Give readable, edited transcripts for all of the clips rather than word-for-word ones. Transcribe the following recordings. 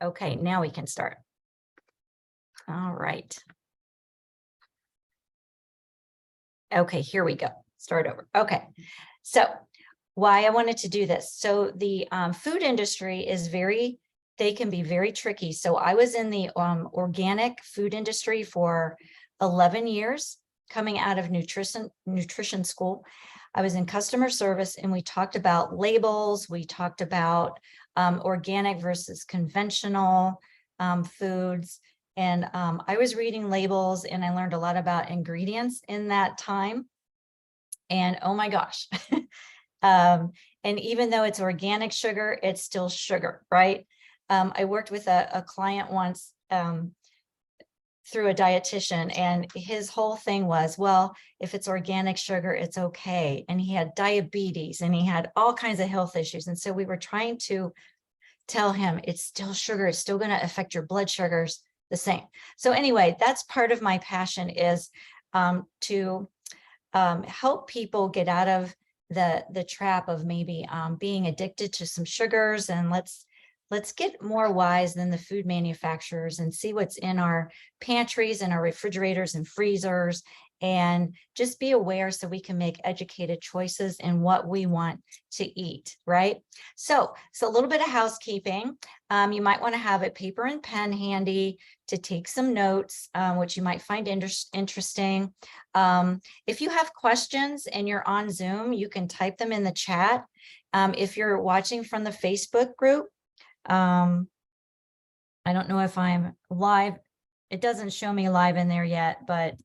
Okay, now we can start. All right. Okay, here we go. Start over. Okay, so why I wanted to do this. So the food industry is they can be very tricky. So I was in the organic food industry for 11 years, coming out of nutrition school. I was in customer service, and we talked about labels. We talked about organic versus conventional foods. And I was reading labels, and I learned a lot about ingredients in that time. And oh my gosh. And even though it's organic sugar, it's still sugar, right? I worked with a client once through a dietitian, and his whole thing was, well, if it's organic sugar, it's okay. And he had diabetes, and he had all kinds of health issues. And so we were trying to tell him it's still sugar. It's still going to affect your blood sugars the same. So anyway, that's part of my passion, is to help people get out of the trap of maybe being addicted to some sugars. And let's get more wise than the food manufacturers and see what's in our pantries and our refrigerators and freezers, and just be aware so we can make educated choices in what we want to eat, right? So a little bit of housekeeping. You might want to have a paper and pen handy to take some notes, which you might find interesting. If you have questions and you're on Zoom, you can type them in the chat. If you're watching from the Facebook group, I don't know if I'm live. It doesn't show me live in there yet, but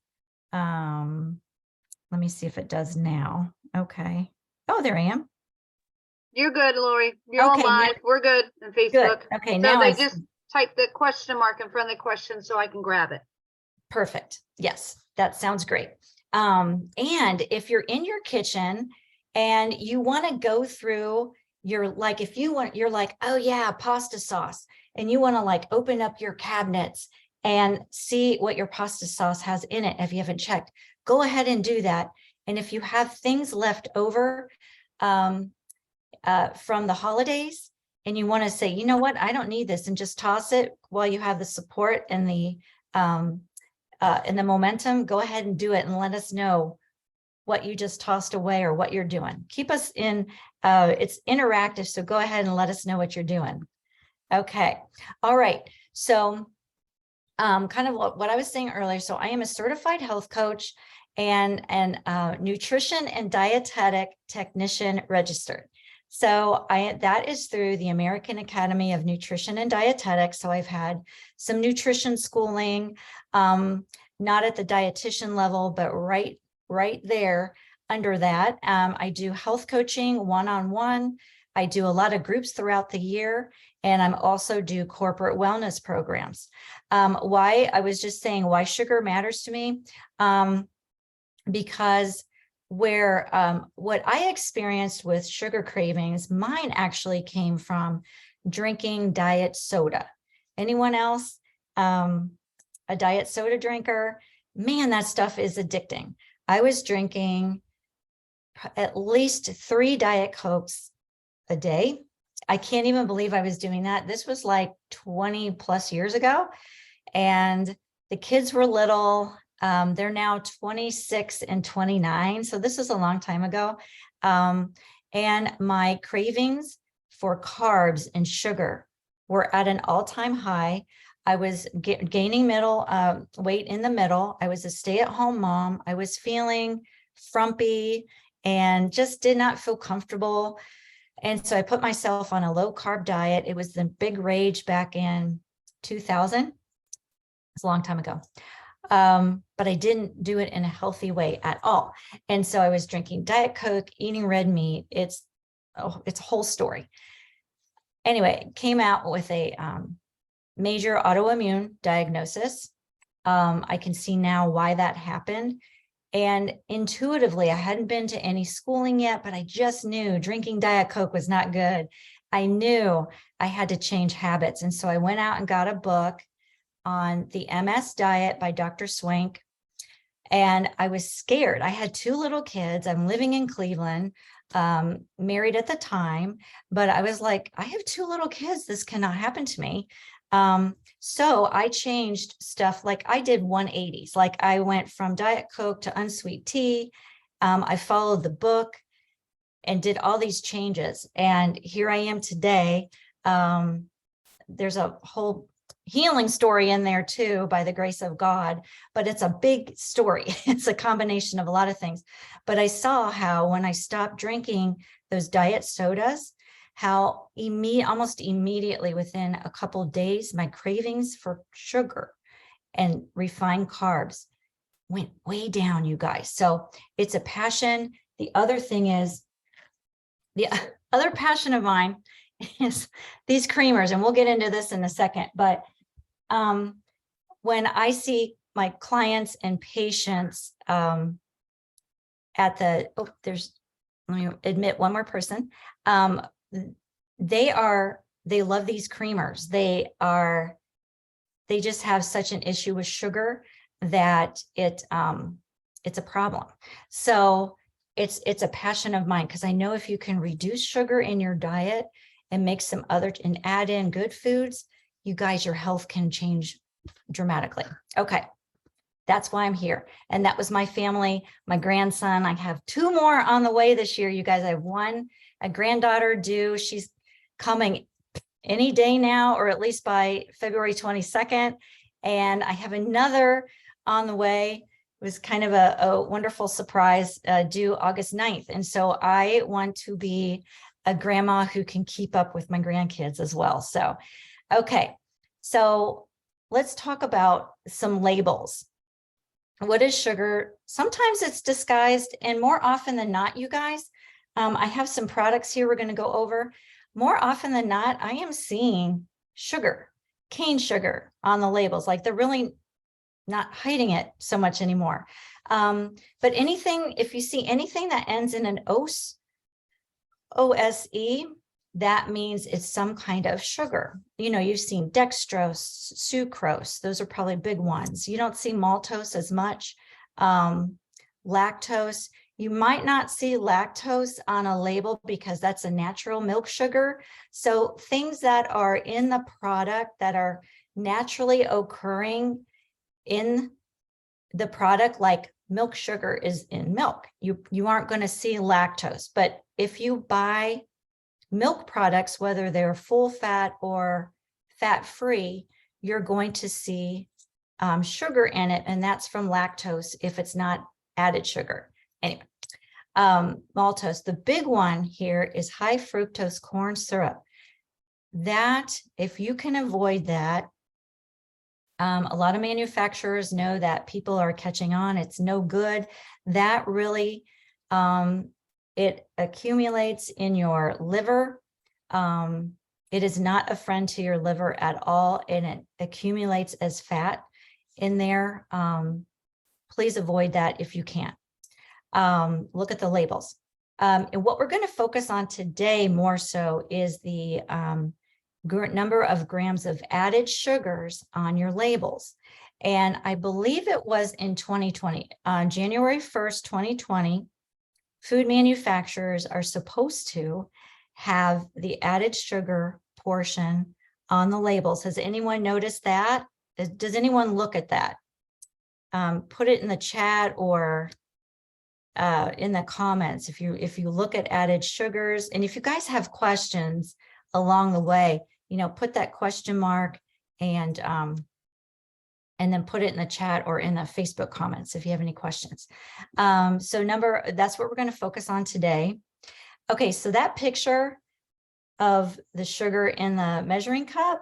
let me see if it does now. Okay. Oh, there I am. You're good, Lori. You're Okay, on live. We're good on Facebook. Good. Okay, so now they I just type the question mark in front of the question so I can grab it. Perfect. Yes, that sounds great. And if you're in your kitchen and you want to go through you're like, oh yeah, pasta sauce, and you want to like open up your cabinets and see what your pasta sauce has in it. If you haven't checked, go ahead and do that. And if you have things left over from the holidays, and you want to say, you know what, I don't need this, and just toss it while you have the support and the momentum, go ahead and do it and let us know what you just tossed away or what you're doing. Keep us in, it's interactive, so go ahead and let us know what you're doing. Okay, all right, so kind of what I was saying earlier, so I am a certified health coach and nutrition and dietetic technician registered. So that is through the American Academy of Nutrition and Dietetics. So I've had some nutrition schooling, not at the dietitian level, but right there under that. I do health coaching one-on-one. I do a lot of groups throughout the year, and I'm also do corporate wellness programs. Why I was just saying why sugar matters to me, because what I experienced with sugar cravings, mine actually came from drinking diet soda. Anyone else a diet soda drinker? Man, that stuff is addicting. I was drinking at least 3 Diet Cokes a day. I can't even believe I was doing that. This was like 20 plus years ago. And the kids were little. They're now 26 and 29. So this is a long time ago. And my cravings for carbs and sugar were at an all-time high. I was gaining weight in the middle. I was a stay-at-home mom. I was feeling frumpy and just did not feel comfortable. And so I put myself on a low-carb diet. It was the big rage back in 2000. It's a long time ago. But I didn't do it in a healthy way at all. And so I was drinking Diet Coke, eating red meat. It's a whole story. Anyway, came out with a major autoimmune diagnosis. I can see now why that happened. And intuitively, I hadn't been to any schooling yet, but I just knew drinking Diet Coke was not good. I knew I had to change habits. And so I went out and got a book on the MS diet by Dr. Swank. And I was scared. I had 2 little kids. I'm living in Cleveland, married at the time, but I was like, I have 2 little kids. This cannot happen to me. So I changed stuff, like I did 180s, like I went from Diet Coke to unsweet tea. I followed the book and did all these changes. And here I am today. There's a whole healing story in there too, by the grace of God, but it's a big story. It's a combination of a lot of things. But I saw how when I stopped drinking those diet sodas, how almost immediately within a couple of days, my cravings for sugar and refined carbs went way down, you guys. So it's a passion. The other thing is, the other passion of mine is these creamers, and we'll get into this in a second, but when I see my clients and patients let me admit one more person. They love these creamers. They just have such an issue with sugar that it's a problem. So it's a passion of mine, because I know if you can reduce sugar in your diet and make some and add in good foods, you guys, your health can change dramatically. Okay. That's why I'm here. And that was my family, my grandson. I have 2 more on the way this year. You guys, I have a granddaughter due. She's coming any day now, or at least by February 22nd. And I have another on the way. It was kind of a wonderful surprise, due August 9th. And so I want to be a grandma who can keep up with my grandkids as well. So, okay. So let's talk about some labels. What is sugar? Sometimes it's disguised, and more often than not, you guys, I have some products here we're going to go over. More often than not, I am seeing sugar, cane sugar on the labels. Like, they're really not hiding it so much anymore. But anything, if you see anything that ends in an OSE, that means it's some kind of sugar. You know, you've seen dextrose, sucrose. Those are probably big ones. You don't see maltose as much. Lactose. You might not see lactose on a label because that's a natural milk sugar. So things that are in the product that are naturally occurring in the product, like milk sugar is in milk, you aren't going to see lactose. But if you buy milk products, whether they're full fat or fat free, you're going to see sugar in it, and that's from lactose if it's not added sugar. Anyway, maltose. The big one here is high fructose corn syrup. That, if you can avoid that, a lot of manufacturers know that people are catching on. It's no good. That really, it accumulates in your liver. It is not a friend to your liver at all, and it accumulates as fat in there. Please avoid that if you can. Look at the labels. And what we're going to focus on today more so is the number of grams of added sugars on your labels. And I believe it was in 2020, on January 1st, 2020, food manufacturers are supposed to have the added sugar portion on the labels. Has anyone noticed that? Does anyone look at that? Put it in the chat or in the comments if you look at added sugars. And if you guys have questions along the way, you know, put that question mark and then put it in the chat or in the Facebook comments if you have any questions. That's what we're going to focus on today. Okay, so that picture of the sugar in the measuring cup,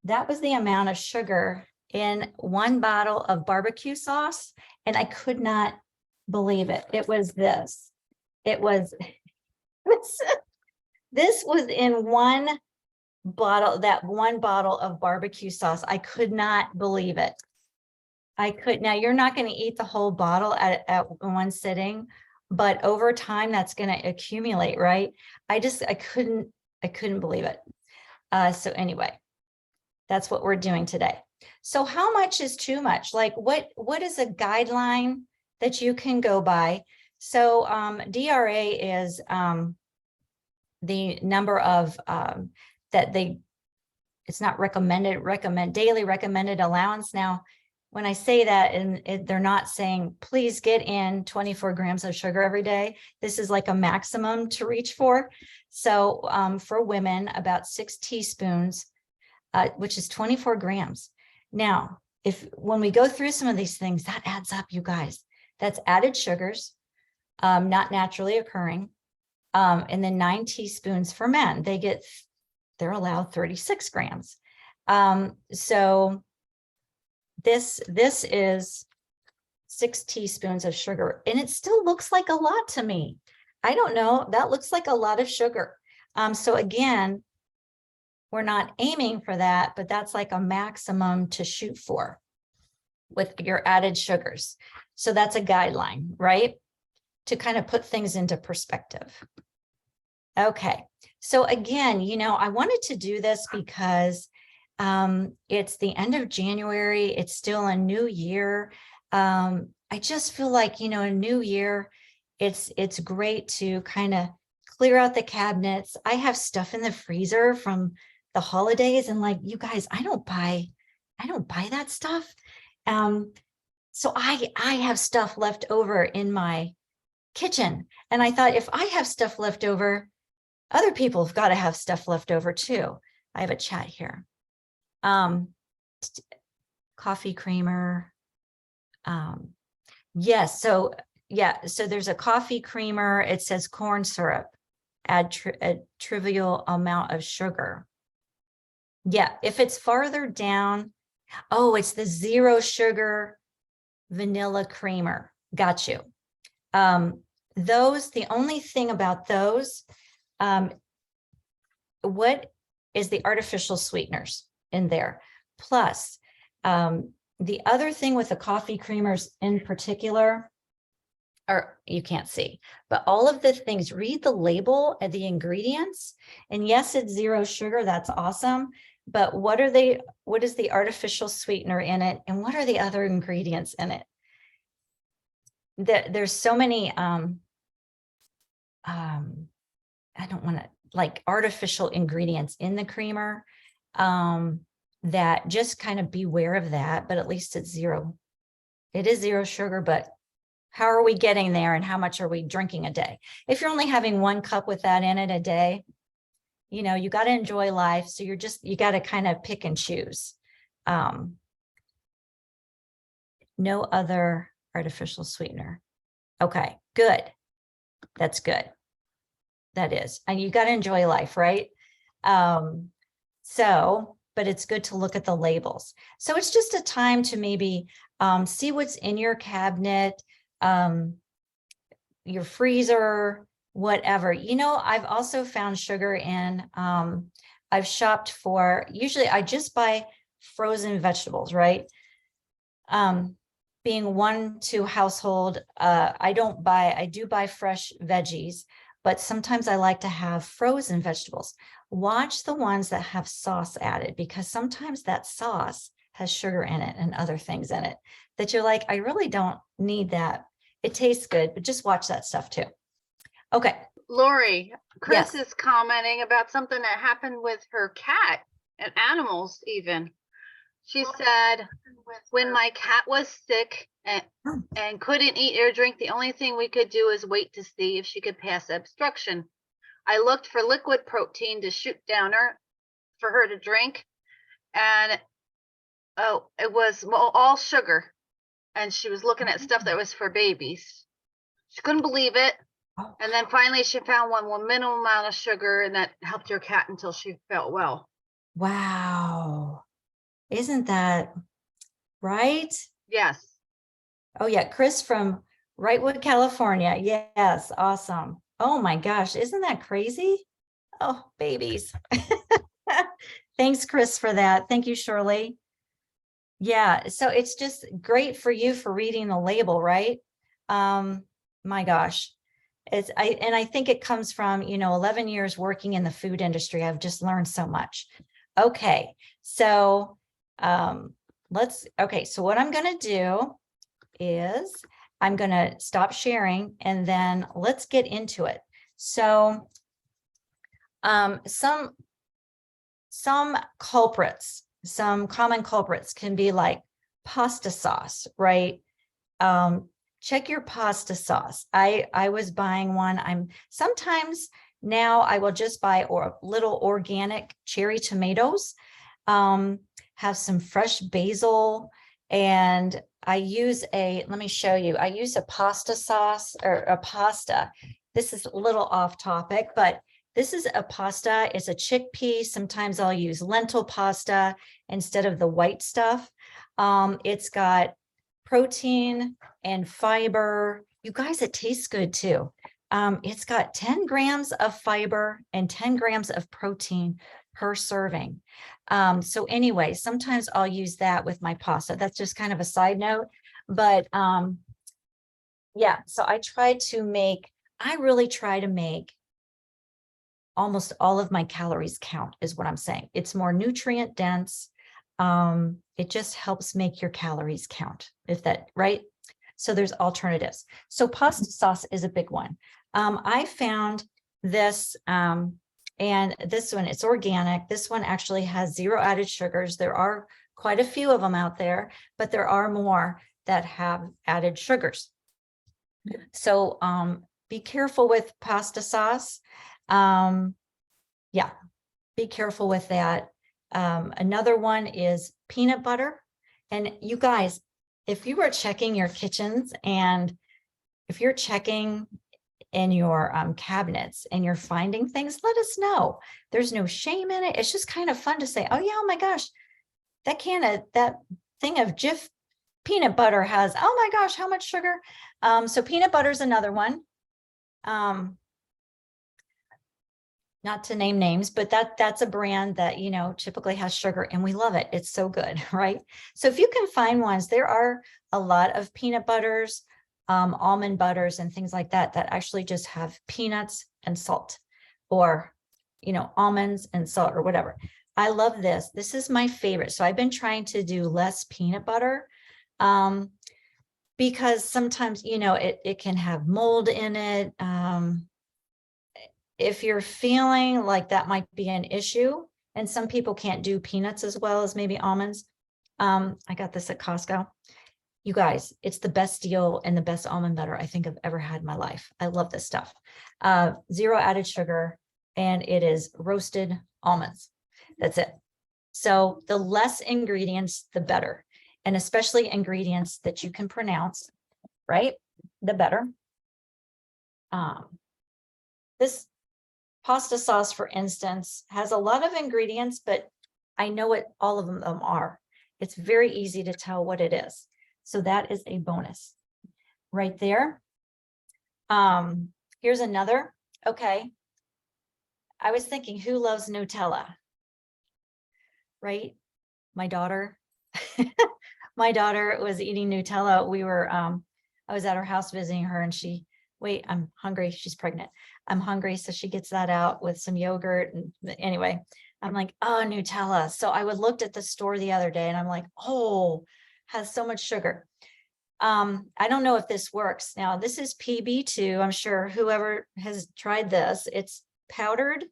that was the amount of sugar in 1 bottle of barbecue sauce, and I could not believe it. It was this. It was this was in 1 bottle, that 1 bottle of barbecue sauce. I could not believe it. Now you're not going to eat the whole bottle at one sitting, but over time that's going to accumulate, right? I couldn't believe it. So anyway, that's what we're doing today. So how much is too much? Like what is a guideline that you can go by? So DRA is the number of it's not daily recommended allowance. Now, when I say that, and they're not saying, please get in 24 grams of sugar every day. This is like a maximum to reach for. So for women, about 6 teaspoons, which is 24 grams. Now, when we go through some of these things, that adds up, you guys. That's added sugars, not naturally occurring. And then 9 teaspoons for men. They're allowed 36 grams. So this is 6 teaspoons of sugar, and it still looks like a lot to me. I don't know, that looks like a lot of sugar. So again, we're not aiming for that, but that's like a maximum to shoot for with your added sugars. So that's a guideline, right? To kind of put things into perspective. Okay, so again, I wanted to do this because it's the end of January. It's still a new year. I just feel like, a new year, it's great to kind of clear out the cabinets. I have stuff in the freezer from the holidays, and like, you guys, I don't buy that stuff. So I have stuff left over in my kitchen. And I thought, if I have stuff left over, other people have got to have stuff left over too. I have a chat here. Coffee creamer. Yes. So there's a coffee creamer. It says corn syrup, add a trivial amount of sugar. Yeah. If it's farther down, it's the 0 sugar vanilla creamer. Got you. The only thing about those, what is the artificial sweeteners in there? Plus, the other thing with the coffee creamers in particular, or you can't see, but all of the things, read the label of the ingredients. And yes, it's 0 sugar. That's awesome. But what is the artificial sweetener in it? And what are the other ingredients in it? There's so many, I don't want to, like, artificial ingredients in the creamer, that just kind of beware of that, but at least it's 0. It is 0 sugar, but how are we getting there, and how much are we drinking a day? If you're only having 1 cup with that in it a day, you got to enjoy life. So you got to kind of pick and choose. No other artificial sweetener. Okay, good. That's good. That is, and you got to enjoy life, right? But it's good to look at the labels. So it's just a time to maybe see what's in your cabinet, your freezer, whatever. I've also found sugar in, I've shopped for, usually I just buy frozen vegetables, right? Being 1-2 household, I do buy fresh veggies, but sometimes I like to have frozen vegetables. Watch the ones that have sauce added, because sometimes that sauce has sugar in it and other things in it that you're like, I really don't need that. It tastes good, but just watch that stuff too. Okay. Lori, Chris Yes. is commenting about something that happened with her cat and animals even. She said, when my cat was sick and couldn't eat or drink, the only thing we could do is wait to see if she could pass obstruction. I looked for liquid protein to shoot down her for her to drink, and it was all sugar. And she was looking at stuff that was for babies. She couldn't believe it. And then finally she found one with minimal amount of sugar, and that helped her cat until she felt well. Wow. Isn't that right? Yes. Oh yeah, Chris from Wrightwood, California. Yes, awesome. Oh my gosh, isn't that crazy? Oh, babies. Thanks, Chris, for that. Thank you, Shirley. Yeah, so it's just great for you for reading the label, right? My gosh. I think it comes from, 11 years working in the food industry. I've just learned so much. Okay, so so what I'm going to do is I'm going to stop sharing, and then let's get into it. So some culprits, some common culprits can be like pasta sauce, right? Check your pasta sauce. I was buying one. Sometimes now I will just buy little organic cherry tomatoes, have some fresh basil, and I use let me show you. I use a pasta sauce or a pasta. This is a little off topic, but this is a pasta. It's a chickpea. Sometimes I'll use lentil pasta instead of the white stuff. It's got protein and fiber. You guys, it tastes good too. It's got 10 grams of fiber and 10 grams of protein per serving. So anyway, sometimes I'll use that with my pasta. That's just kind of a side note. But yeah, so I really try to make almost all of my calories count, is what I'm saying. It's more nutrient dense. It just helps make your calories count, right? So there's alternatives. So pasta sauce is a big one. I found this, and this one, it's organic. This one actually has 0 added sugars. There are quite a few of them out there, but there are more that have added sugars. So be careful with pasta sauce. Yeah, be careful with that. Another one is peanut butter. And you guys, if you are checking your kitchens and if you're checking in your cabinets and you're finding things, let us know. There's no shame in it. It's just kind of fun to say, oh yeah, oh my gosh, that thing of Jif peanut butter has, oh my gosh, how much sugar? So peanut butter is another one. Not to name names, but that's a brand that, typically has sugar and we love it. It's so good, right? So if you can find ones, there are a lot of peanut butters, almond butters and things like that actually just have peanuts and salt, or, almonds and salt or whatever. I love this. This is my favorite. So I've been trying to do less peanut butter, because sometimes, it can have mold in it. If you're feeling like that might be an issue, and some people can't do peanuts as well as maybe almonds. I got this at Costco. You guys, it's the best deal and the best almond butter I think I've ever had in my life. I love this stuff. 0 added sugar, and it is roasted almonds. That's it. So the less ingredients, the better. And especially ingredients that you can pronounce, right? The better. This pasta sauce, for instance, has a lot of ingredients, but I know what all of them are. It's very easy to tell what it is. So that is a bonus right there. Here's another. Okay. I was thinking, who loves Nutella? Right? My daughter. My daughter was eating Nutella. I was at her house visiting her, and wait, I'm hungry. She's pregnant. I'm hungry. So she gets that out with some yogurt. And anyway, I'm like, oh, Nutella. So I looked at the store the other day and I'm like, oh, has so much sugar. I don't know if this works. Now, this is PB2. I'm sure whoever has tried this, it's powdered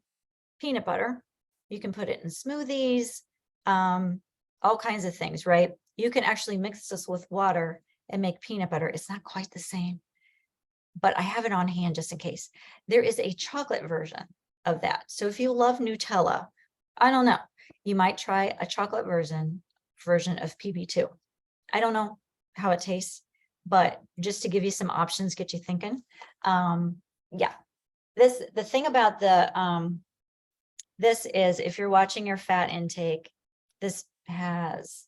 peanut butter. You can put it in smoothies, all kinds of things, right? You can actually mix this with water and make peanut butter. It's not quite the same, but I have it on hand just in case. There is a chocolate version of that. So if you love Nutella, I don't know, you might try a chocolate version of PB2. I don't know how it tastes, but just to give you some options, get you thinking. Yeah, the thing about this is, if you're watching your fat intake, this has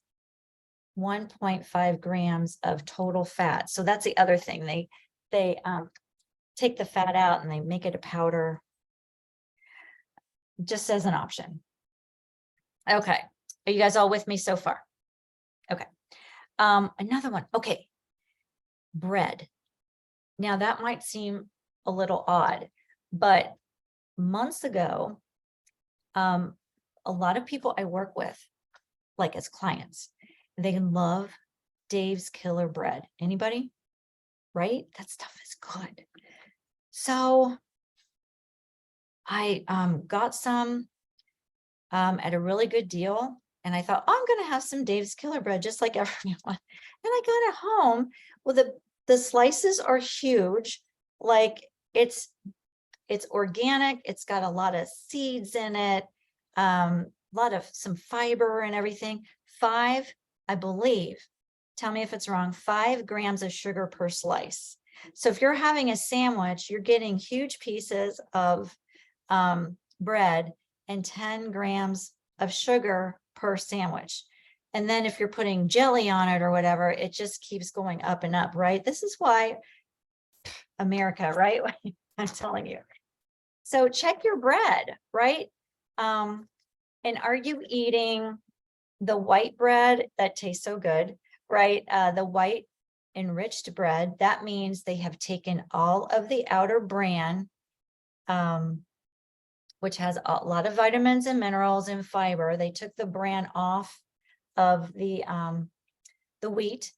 1.5 grams of total fat. So that's the other thing. They take the fat out and they make it a powder, just as an option. Okay. Are you guys all with me so far? Okay. Another one. Okay. Bread. Now that might seem a little odd, but months ago, a lot of people I work with, like as clients, they love Dave's Killer Bread. Anybody? Right? That stuff is good. So I got some, at a really good deal. And I thought, oh, I'm going to have some Dave's Killer Bread, just like everyone. And I got it home. Well, the slices are huge. Like it's organic. It's got a lot of seeds in it, a lot of some fiber and everything. I believe, tell me if it's wrong, 5 grams of sugar per slice. So if you're having a sandwich, you're getting huge pieces of bread and 10 grams of sugar per sandwich. And then if you're putting jelly on it or whatever, it just keeps going up and up, right? This is why America, right? I'm telling you. So check your bread, right? And are you eating the white bread that tastes so good, right? The white enriched bread, that means they have taken all of the outer bran, which has a lot of vitamins and minerals and fiber. They took the bran off of the wheat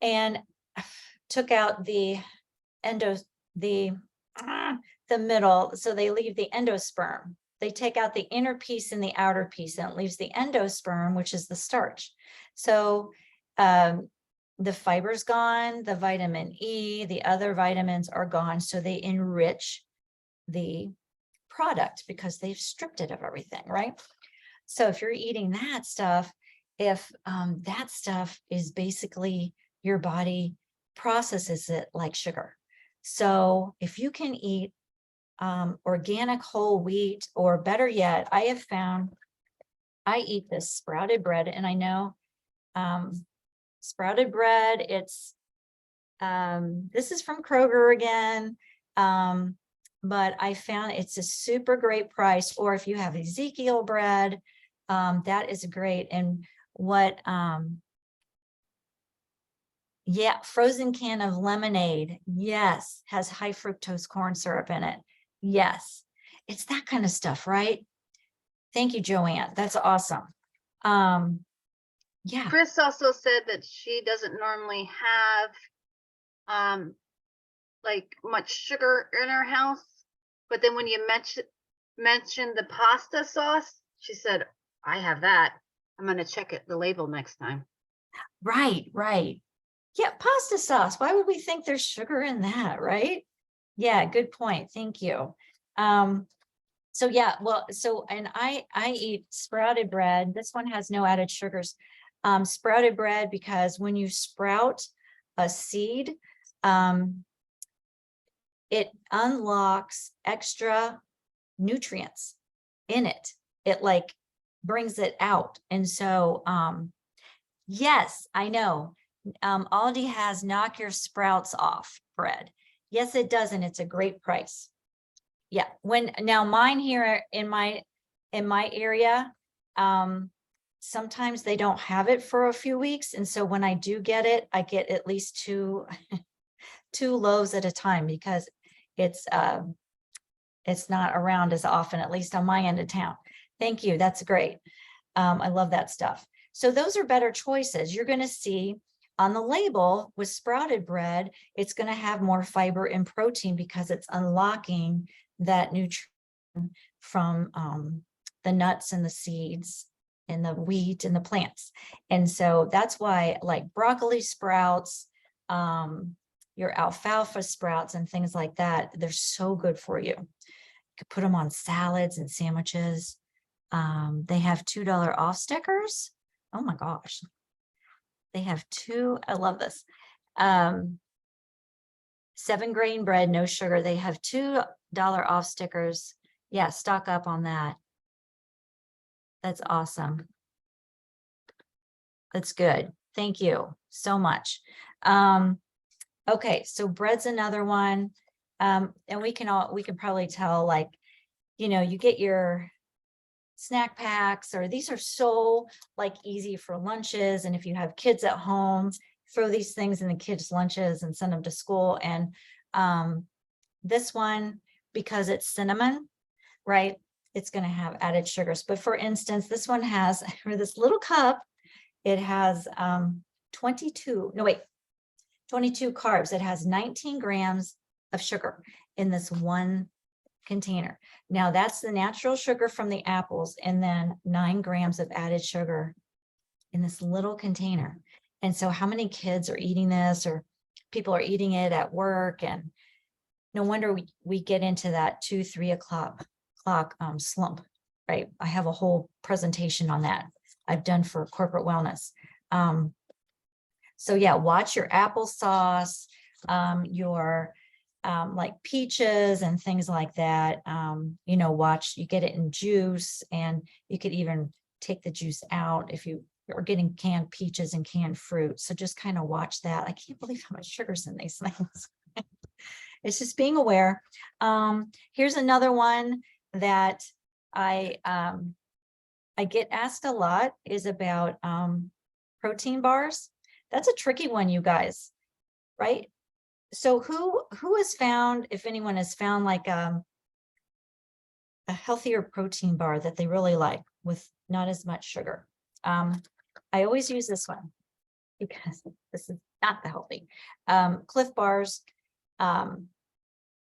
and took out the middle. So they leave the endosperm. They take out the inner piece and the outer piece, and it leaves the endosperm, which is the starch. So the fiber's gone, the vitamin E, the other vitamins are gone. So they enrich the product because they've stripped it of everything, right? So if you're eating that stuff, if that stuff is basically your body processes it like sugar. So if you can eat organic whole wheat, or better yet, I have found I eat this sprouted bread, and I know sprouted bread, it's this is from Kroger again, but I found it's a super great price. Or if you have Ezekiel bread, that is great. And what yeah, frozen can of lemonade, yes, has high fructose corn syrup in it. Yes, it's that kind of stuff, right? Thank you, Joanne. That's awesome. Yeah. Chris also said that she doesn't normally have like much sugar in her house, but then when you mentioned the pasta sauce, she said, I have that. I'm going to check the label next time. Right. Yeah, pasta sauce. Why would we think there's sugar in that, right? Yeah, good point. Thank you. So yeah, well, and I eat sprouted bread. This one has no added sugars. Sprouted bread, because when you sprout a seed, it unlocks extra nutrients in it. It like brings it out. And so, yes, I know. Aldi has knock your sprouts off bread. Yes, it does. And it's a great price. Yeah. Now mine here in my area, sometimes they don't have it for a few weeks. And so when I do get it, I get at least two loaves at a time, because it's not around as often, at least on my end of town. Thank you. That's great. I love that stuff. So those are better choices. You're going to see on the label with sprouted bread, it's going to have more fiber and protein because it's unlocking that nutrient from the nuts and the seeds and the wheat and the plants. And so that's why, like broccoli sprouts, your alfalfa sprouts and things like that, they're so good for you. You could put them on salads and sandwiches. They have $2 off stickers. Oh my gosh. They have I love this. 7-grain bread, no sugar. They have $2 off stickers. Yeah, stock up on that. That's awesome. That's good. Thank you so much. Okay, so bread's another one. And we can probably tell, like, you get your snack packs, or these are so like easy for lunches. And if you have kids at home, throw these things in the kids' lunches and send them to school. And this one, because it's cinnamon, right? It's going to have added sugars. But for instance, this one has, for this little cup, it has 22 carbs. It has 19 grams of sugar in this one container. Now that's the natural sugar from the apples, and then 9 grams of added sugar in this little container. And so how many kids are eating this, or people are eating it at work? And no wonder we get into that 2-3 o'clock slump, right? I have a whole presentation on that I've done for corporate wellness. So yeah, watch your applesauce, your like peaches and things like that. You know, watch, you get it in juice, and you could even take the juice out if you are getting canned peaches and canned fruit. So just kind of watch that. I can't believe how much sugar's in these things. It's just being aware. Here's another one that I get asked a lot, is about protein bars. That's a tricky one, you guys, right? So who has found, if anyone has found like a healthier protein bar that they really like with not as much sugar? I always use this one because this is not the healthy. Cliff bars, and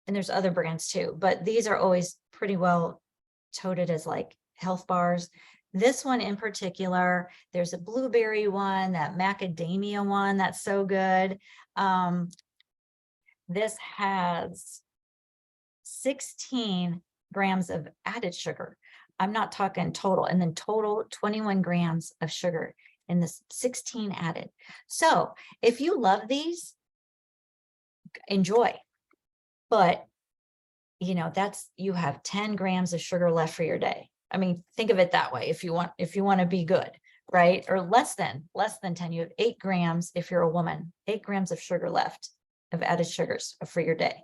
there's other brands too, but these are always pretty well touted as like health bars. This one in particular, there's a blueberry one, that macadamia one, that's so good. This has 16 grams of added sugar. I'm not talking total, and then total 21 grams of sugar in this, 16 added. So if you love these, enjoy. But you know, that's, you have 10 grams of sugar left for your day. I mean, think of it that way. If you want to be good, right? Or less than 10, you have 8 grams. If you're a woman, 8 grams of sugar left, of added sugars for your day.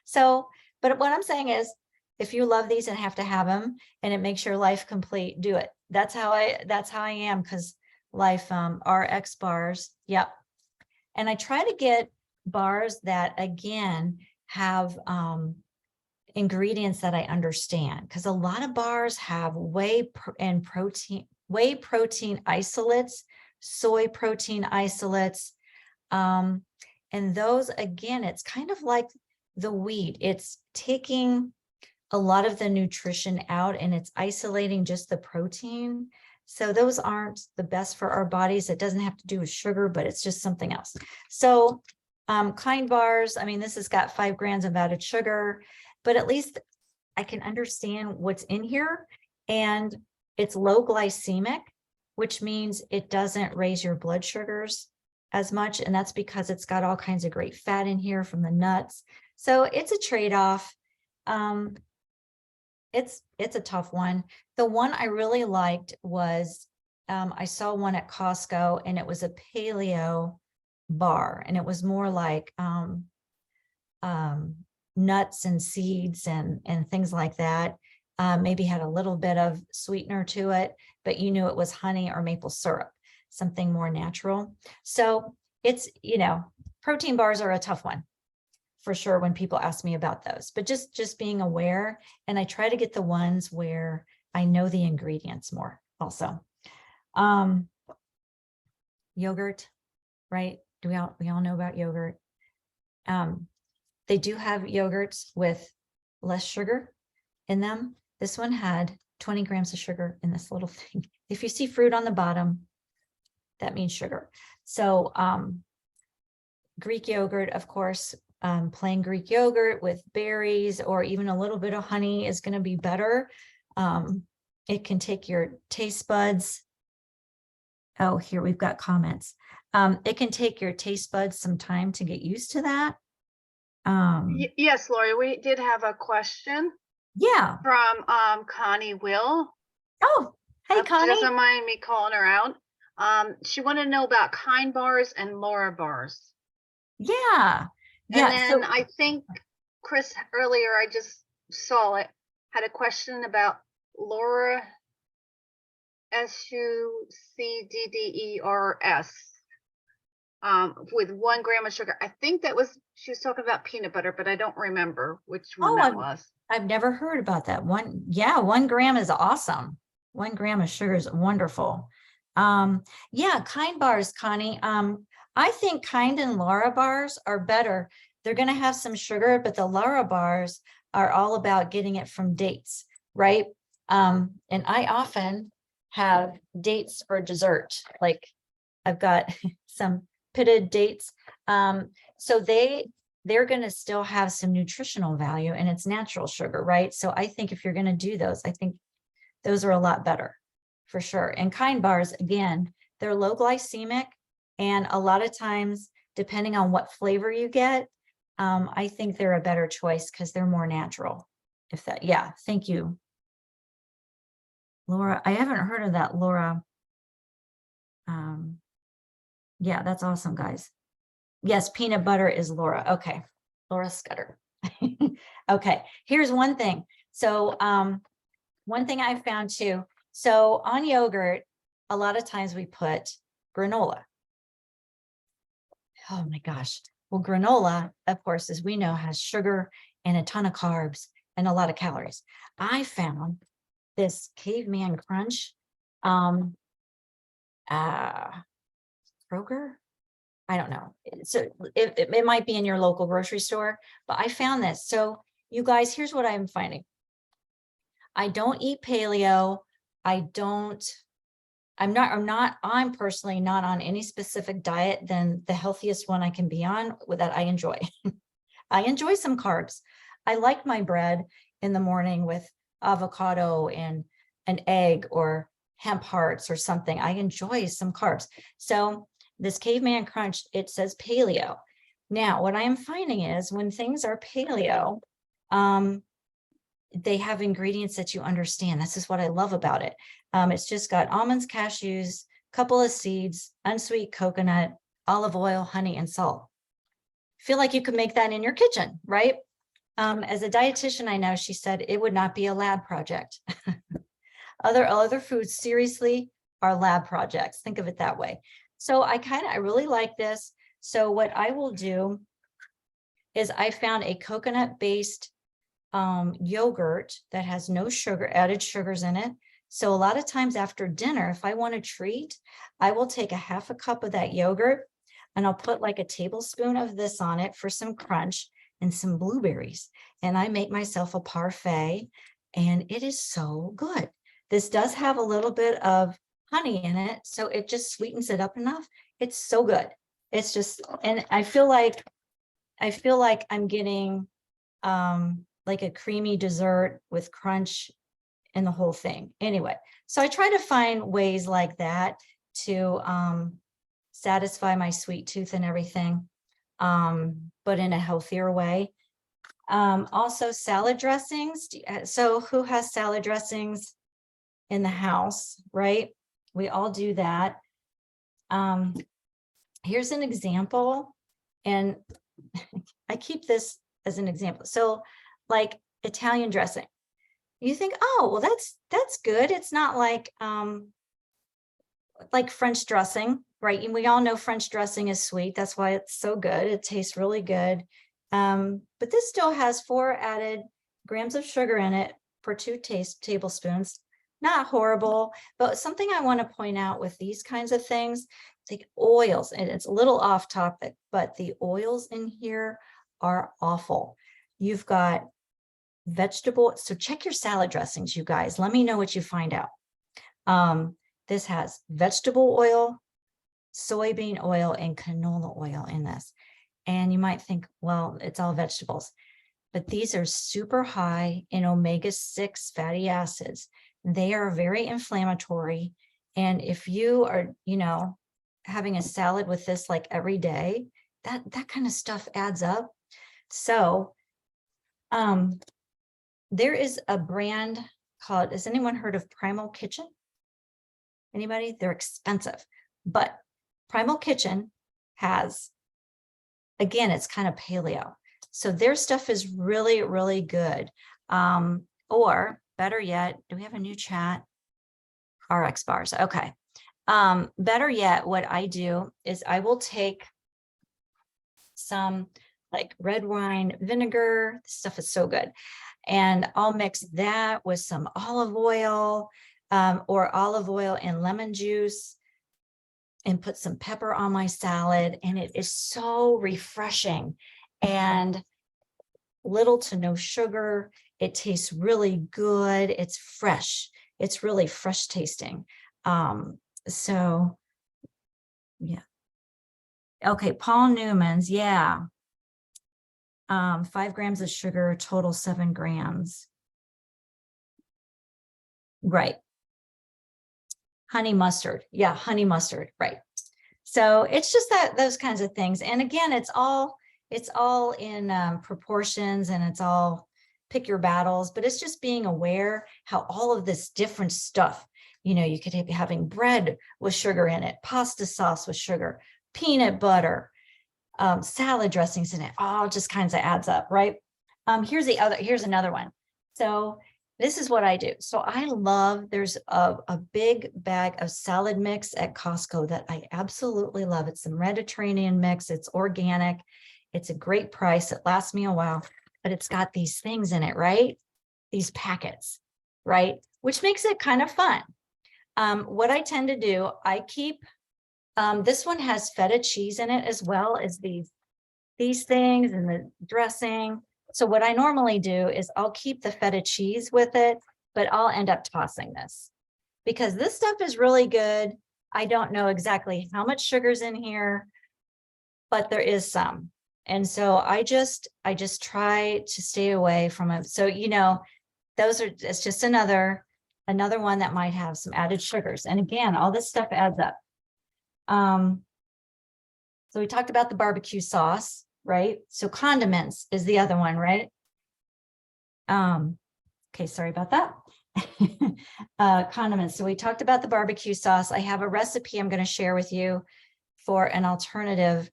So, but what I'm saying is, if you love these and have to have them, and it makes your life complete, do it. That's how I am, because life, RX bars. Yep. And I try to get bars that, again, have, ingredients that I understand, because a lot of bars have whey protein isolates, soy protein isolates, and those, again, it's kind of like the wheat. It's taking a lot of the nutrition out and it's isolating just the protein. So those aren't the best for our bodies. It doesn't have to do with sugar, but it's just something else. So Kind bars, I mean, this has got 5 grams of added sugar, but at least I can understand what's in here, and it's low glycemic, which means it doesn't raise your blood sugars as much. And that's because it's got all kinds of great fat in here from the nuts. So it's a trade-off. It's a tough one. The one I really liked was, I saw one at Costco, and it was a paleo bar, and it was more like nuts and seeds and things like that. Maybe had a little bit of sweetener to it, but you knew it was honey or maple syrup, something more natural. So it's, you know, protein bars are a tough one for sure when people ask me about those, but just being aware. And I try to get the ones where I know the ingredients more also. Yogurt, right? We all know about yogurt. They do have yogurts with less sugar in them. This one had 20 grams of sugar in this little thing. If you see fruit on the bottom, that means sugar. So Greek yogurt, of course, plain Greek yogurt with berries or even a little bit of honey is going to be better. It can take your taste buds. Oh, here we've got comments. It can take your taste buds some time to get used to that. Yes, Lori, we did have a question. Yeah. From Connie Will. Oh, hey, Connie. She doesn't mind me calling her out. She wanted to know about Kind bars and Laura bars. Yeah. And then I think Chris earlier, I just saw it, had a question about Laura SUCDDERS. With 1 gram of sugar. I think that was, she was talking about peanut butter, but I don't remember which one that was. I've never heard about that one. Yeah, 1 gram is awesome. 1 gram of sugar is wonderful. Yeah, Kind bars, Connie. I think Kind and Laura bars are better. They're going to have some sugar, but the Laura bars are all about getting it from dates, right? And I often have dates for dessert. Like I've got some pitted dates. So they're going to still have some nutritional value, and it's natural sugar, right? So I think if you're going to do those, I think those are a lot better for sure. And Kind bars, again, they're low glycemic, and a lot of times, depending on what flavor you get, I think they're a better choice because they're more natural. If that, yeah, thank you, Laura. I haven't heard of that, Laura. Yeah, that's awesome, guys. Yes, peanut butter is Laura. Okay, Laura Scudder. Okay, here's one thing. So one thing I found too. So on yogurt, a lot of times we put granola. Oh my gosh. Well, granola, of course, as we know, has sugar and a ton of carbs and a lot of calories. I found this caveman crunch, Kroger. I don't know. So it might be in your local grocery store, but I found this. So you guys, here's what I'm finding. I don't eat paleo. I'm personally not on any specific diet than the healthiest one I can be on that I enjoy. I enjoy some carbs. I like my bread in the morning with avocado and an egg or hemp hearts or something. I enjoy some carbs. So this caveman crunch, it says paleo. Now, what I am finding is when things are paleo, they have ingredients that you understand. This is what I love about it. It's just got almonds, cashews, couple of seeds, unsweet coconut, olive oil, honey, and salt. Feel like you could make that in your kitchen, right? As a dietitian, I know she said it would not be a lab project. Other foods seriously are lab projects. Think of it that way. So I really like this. So what I will do is I found a coconut-based yogurt that has no sugar, added sugars in it. So a lot of times after dinner, if I want a treat, I will take a half a cup of that yogurt and I'll put like a tablespoon of this on it for some crunch and some blueberries. And I make myself a parfait, and it is so good. This does have a little bit of honey in it, so it just sweetens it up enough. It's so good. It's just, and I feel like I'm getting like a creamy dessert with crunch and the whole thing. Anyway, so I try to find ways like that to satisfy my sweet tooth and everything, but in a healthier way. Also salad dressings. So who has salad dressings in the house, right? We all do that. Here's an example, and I keep this as an example. So like Italian dressing, you think, oh, well, that's good. It's not like French dressing, right? And we all know French dressing is sweet. That's why it's so good. It tastes really good. But this still has 4 added grams of sugar in it per 2 tablespoons. Not horrible, but something I want to point out with these kinds of things, the oils, and it's a little off topic, but the oils in here are awful. You've got vegetable, so check your salad dressings, you guys. Let me know what you find out. This has vegetable oil, soybean oil, and canola oil in this. And you might think, well, it's all vegetables, but these are super high in omega-6 fatty acids. They are very inflammatory. And if you are, having a salad with this like every day, that kind of stuff adds up. So there is a brand called, has anyone heard of Primal Kitchen? Anybody? They're expensive, but Primal Kitchen has, again, it's kind of paleo. So their stuff is really, really good. Or better yet, do we have a new chat? RX bars. Okay. Better yet, what I do is I will take some like red wine vinegar. This stuff is so good. And I'll mix that with some olive oil, or olive oil and lemon juice, and put some pepper on my salad. And it is so refreshing. And little to no sugar. It tastes really good. It's fresh. It's really fresh tasting. So yeah. Okay, Paul Newman's, yeah. 5 grams of sugar, total 7 grams. Right. Honey mustard. Yeah, honey mustard. Right. So it's just that those kinds of things. And again, it's all in proportions, and it's all pick your battles, but it's just being aware how all of this different stuff, you could be having bread with sugar in it, pasta sauce with sugar, peanut butter, salad dressings in it, all just kinds of adds up, right? Here's another one. So this is what I do. So there's a big bag of salad mix at Costco that I absolutely love. It's a Mediterranean mix. It's organic. It's a great price. It lasts me a while, but it's got these things in it, right? These packets, right? Which makes it kind of fun. What I tend to do, I keep, this one has feta cheese in it as well as these things and the dressing. So what I normally do is I'll keep the feta cheese with it, but I'll end up tossing this because this stuff is really good. I don't know exactly how much sugar's in here, but there is some. And so I just try to stay away from it. So, it's just another one that might have some added sugars. And again, all this stuff adds up. So we talked about the barbecue sauce, right? So condiments is the other one, right? Okay, sorry about that. Condiments. So we talked about the barbecue sauce. I have a recipe I'm going to share with you for an alternative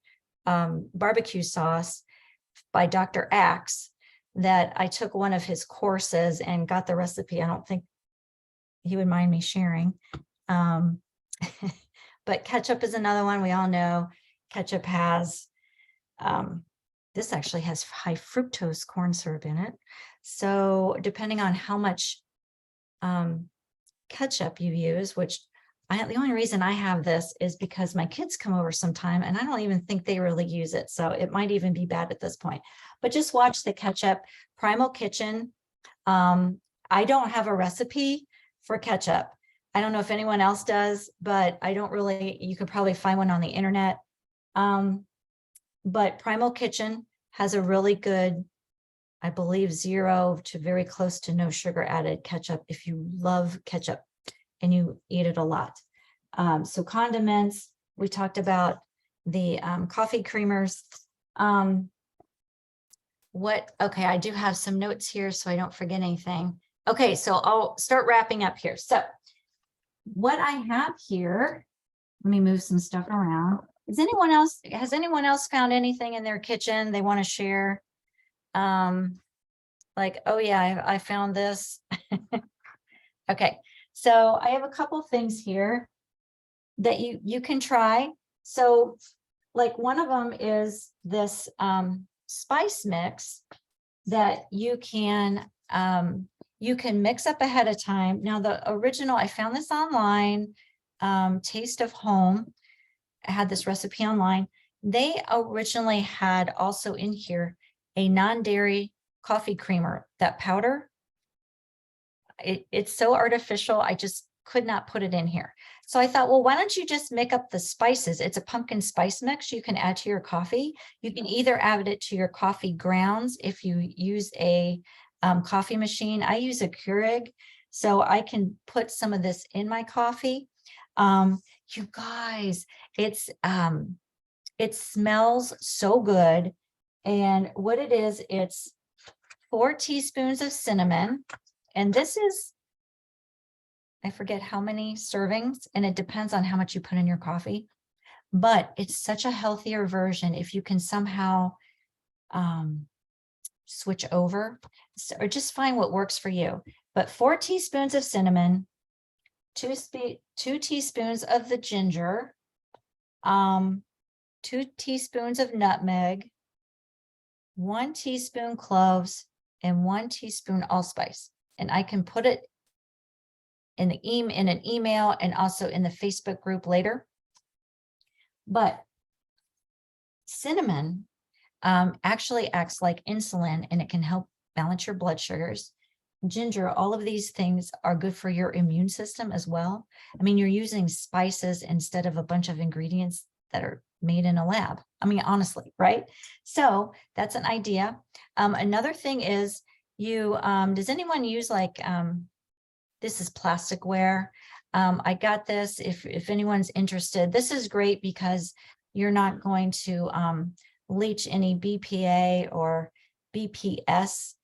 barbecue sauce by Dr. Axe that I took one of his courses and got the recipe. I don't think he would mind me sharing. But ketchup is another one. We all know ketchup has, this actually has high fructose corn syrup in it. So depending on how much ketchup you use, which the only reason I have this is because my kids come over sometime and I don't even think they really use it. So it might even be bad at this point, but just watch the ketchup. Primal Kitchen. I don't have a recipe for ketchup. I don't know if anyone else does, but you could probably find one on the internet. But Primal Kitchen has a really good, I believe 0 to very close to no sugar added ketchup if you love ketchup and you eat it a lot. So condiments, we talked about the coffee creamers. Okay, I do have some notes here so I don't forget anything. Okay, so I'll start wrapping up here. So what I have here, let me move some stuff around. Has anyone else found anything in their kitchen they want to share? Like, oh yeah, I found this. Okay, so I have a couple things here that you can try. So like one of them is this spice mix that you can mix up ahead of time. Now the original, I found this online, Taste of Home. I had this recipe online. They originally had also in here a non-dairy coffee creamer, that powder. It's so artificial. I just could not put it in here. So I thought, well, why don't you just make up the spices? It's a pumpkin spice mix you can add to your coffee. You can either add it to your coffee grounds if you use a coffee machine. I use a Keurig, so I can put some of this in my coffee. You guys, it smells so good. And what it is, it's 4 teaspoons of cinnamon. And this is, I forget how many servings, and it depends on how much you put in your coffee, but it's such a healthier version if you can somehow switch over, or just find what works for you. But 4 teaspoons of cinnamon, 2 teaspoons of the ginger, 2 teaspoons of nutmeg, 1 teaspoon cloves, and 1 teaspoon allspice. And I can put it in an email and also in the Facebook group later. But cinnamon actually acts like insulin, and it can help balance your blood sugars. Ginger, all of these things are good for your immune system as well. I mean, you're using spices instead of a bunch of ingredients that are made in a lab. I mean, honestly, right? So that's an idea. Another thing is does anyone use like, this is plasticware. I got this, if anyone's interested. This is great because you're not going to leach any BPA or BPS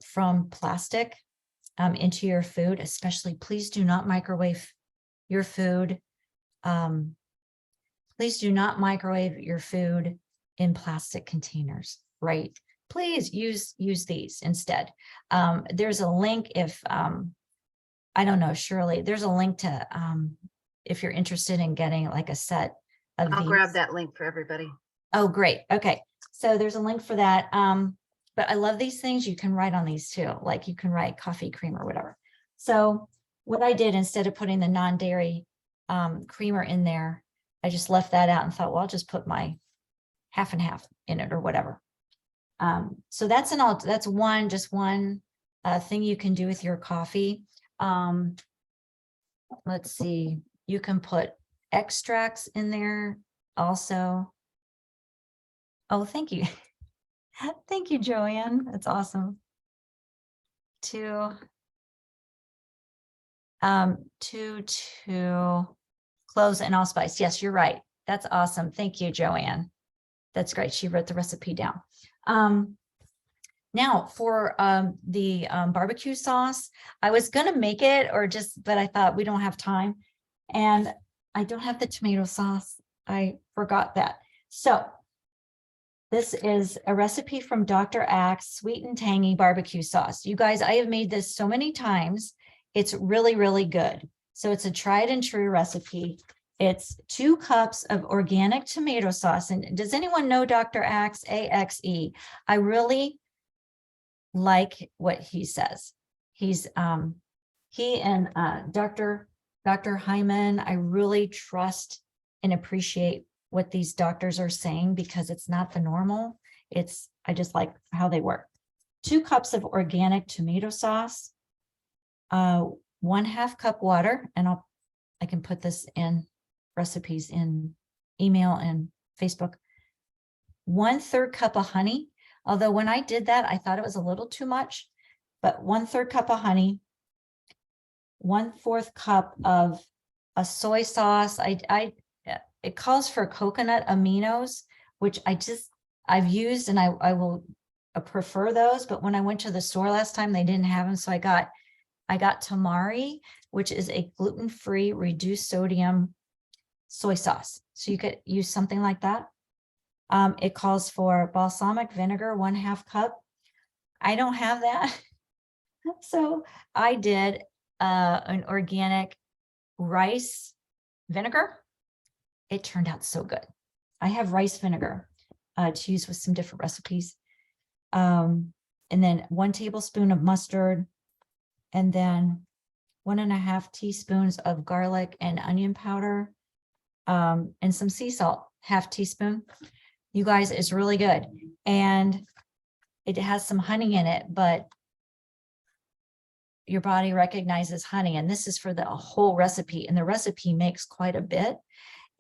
from plastic into your food. Especially, please do not microwave your food. Please do not microwave your food in plastic containers, right? Please use these instead. There's a link if, I don't know, Shirley, there's a link to, if you're interested in getting like a set of I'll these. grab that link for everybody. Oh, great. Okay. So there's a link for that. But I love these things. You can write on these too. Like you can write coffee cream or whatever. So what I did, instead of putting the non-dairy creamer in there, I just left that out and thought, well, I'll just put my half and half in it or whatever. So that's one thing you can do with your coffee. Let's see, you can put extracts in there also. Oh, thank you. Thank you, Joanne. That's awesome. To cloves and allspice. Yes, you're right. That's awesome. Thank you, Joanne. That's great. She wrote the recipe down. Now for the barbecue sauce, I was going to make it but I thought we don't have time, and I don't have the tomato sauce. I forgot that. So this is a recipe from Dr. Axe, sweet and tangy barbecue sauce. You guys, I have made this so many times. It's really, really good. So it's a tried and true recipe. It's 2 cups of organic tomato sauce. And does anyone know Dr. Axe, AXE? I really like what he says. He and Dr. Hyman, I really trust and appreciate what these doctors are saying, because it's not the normal. I just like how they work. 2 cups of organic tomato sauce, 1/2 cup water, and I can put this in recipes in email and Facebook. 1/3 cup of honey. Although when I did that, I thought it was a little too much, but 1/3 cup of honey, 1/4 cup of a soy sauce. It calls for coconut aminos, which I've used, and I will prefer those. But when I went to the store last time, they didn't have them. So I got Tamari, which is a gluten-free reduced sodium soy sauce. So you could use something like that. It calls for balsamic vinegar, 1/2 cup. I don't have that. So I did an organic rice vinegar. It turned out so good. I have rice vinegar to use with some different recipes. And then 1 tablespoon of mustard, and then 1.5 teaspoons of garlic and onion powder, and some sea salt, 1/2 teaspoon. You guys, it's really good. And it has some honey in it, but your body recognizes honey. And this is for the whole recipe. And the recipe makes quite a bit.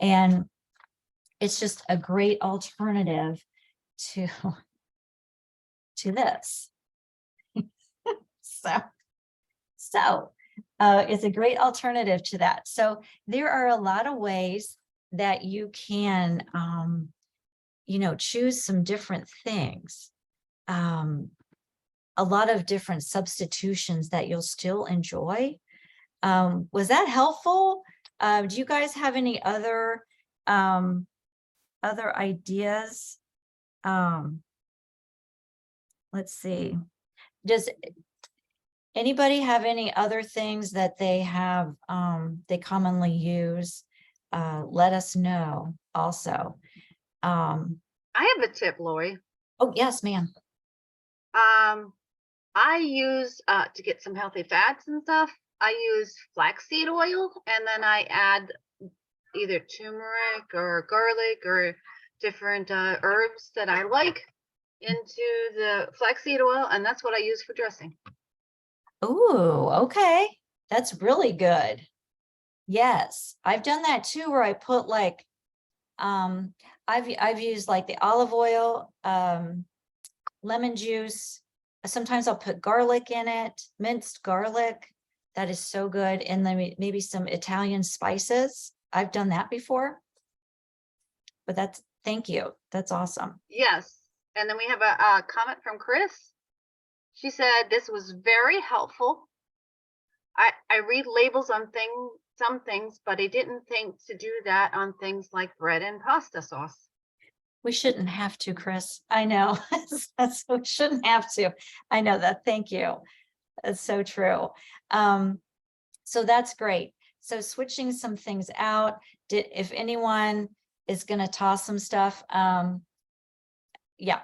And it's just a great alternative to this. So it's a great alternative to that. So there are a lot of ways that you can, choose some different things. A lot of different substitutions that you'll still enjoy. Was that helpful? Do you guys have any other ideas? Let's see. Does anybody have any other things that they have, they commonly use? Let us know also. I have a tip, Lori. Oh, yes, ma'am. I use, to get some healthy fats and stuff, I use flaxseed oil, and then I add either turmeric or garlic or different herbs that I like into the flaxseed oil, and that's what I use for dressing. Ooh, okay. That's really good. Yes, I've done that too, where I put like, I've used like the olive oil, lemon juice. Sometimes I'll put garlic in it, minced garlic. That is so good. And then maybe some Italian spices. I've done that before. But thank you. That's awesome. Yes. And then we have a comment from Chris. She said, this was very helpful. I read labels on some things, but I didn't think to do that on things like bread and pasta sauce. We shouldn't have to, Chris. I know. We shouldn't have to. I know that. Thank you. That's so true. So that's great. So switching some things out. If anyone is going to toss some stuff, yeah.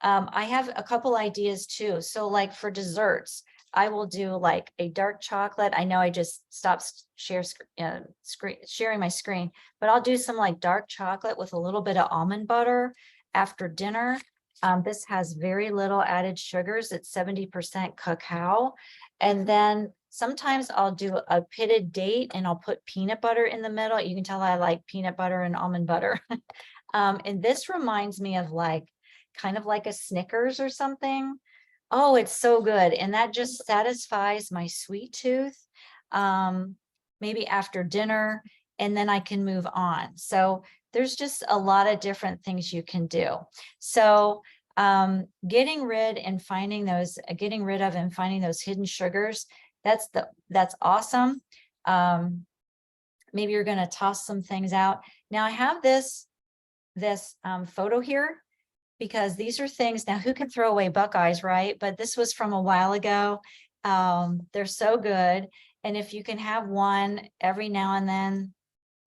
I have a couple ideas too. So like for desserts, I will do like a dark chocolate. I know I just stopped sharing my screen, but I'll do some like dark chocolate with a little bit of almond butter after dinner. This has very little added sugars. It's 70% cacao. And then sometimes I'll do a pitted date and I'll put peanut butter in the middle. You can tell I like peanut butter and almond butter. And this reminds me of like, kind of like a Snickers or something. Oh, it's so good. And that just satisfies my sweet tooth, maybe after dinner, and then I can move on. So there's just a lot of different things you can do. So getting rid of and finding those hidden sugars, that's awesome. Maybe you're going to toss some things out. Now I have this photo here, because these are things, now who can throw away Buckeyes, right? But this was from a while ago. They're so good. And if you can have one every now and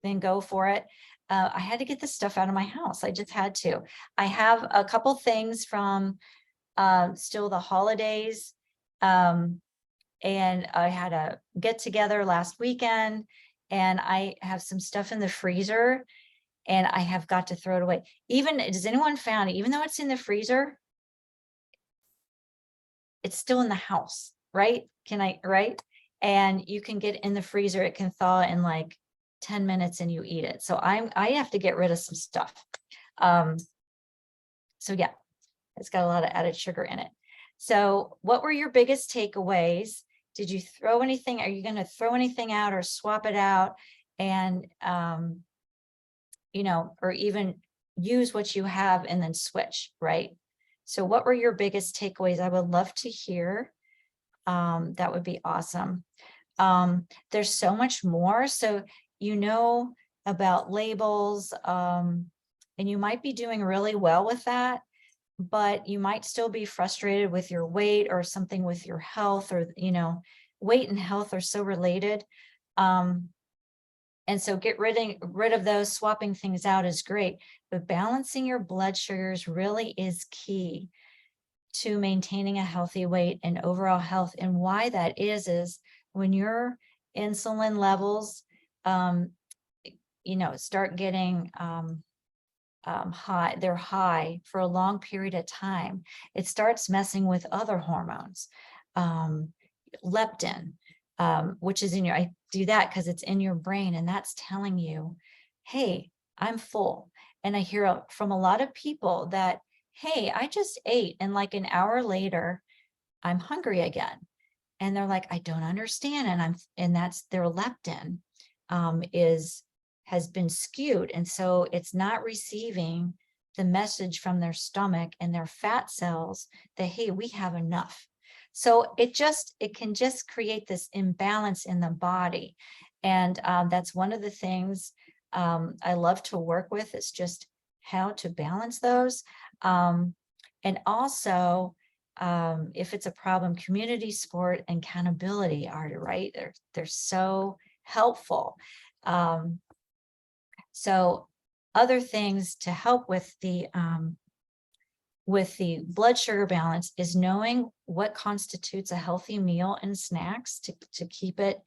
then go for it. I had to get this stuff out of my house. I just had to. I have a couple things from still the holidays. And I had a get together last weekend, and I have some stuff in the freezer, and I have got to throw it away. Does anyone found it? Even though it's in the freezer, it's still in the house, right? Right? And you can get in the freezer, it can thaw in like 10 minutes and you eat it. So I have to get rid of some stuff. So yeah, it's got a lot of added sugar in it. So what were your biggest takeaways? Did you throw anything? Are you going to throw anything out or swap it out? And, or even use what you have and then switch, right? So what were your biggest takeaways? I would love to hear. That would be awesome. There's so much more. So, about labels, and you might be doing really well with that, but you might still be frustrated with your weight or something with your health, or, weight and health are so related. And so get rid of those. Swapping things out is great, but balancing your blood sugars really is key to maintaining a healthy weight and overall health. And why that is when your insulin levels, start getting high, they're high for a long period of time, it starts messing with other hormones. Leptin, which is I do that because it's in your brain, and that's telling you, hey, I'm full. And I hear from a lot of people that, hey, I just ate, and like an hour later, I'm hungry again. And they're like, I don't understand. And that's their leptin has been skewed. And so it's not receiving the message from their stomach and their fat cells that, hey, we have enough. So it can just create this imbalance in the body. And that's one of the things I love to work with, is just how to balance those. And also, if it's a problem, community support and accountability are right. They're so helpful. So other things to help with the blood sugar balance is knowing what constitutes a healthy meal and snacks to keep it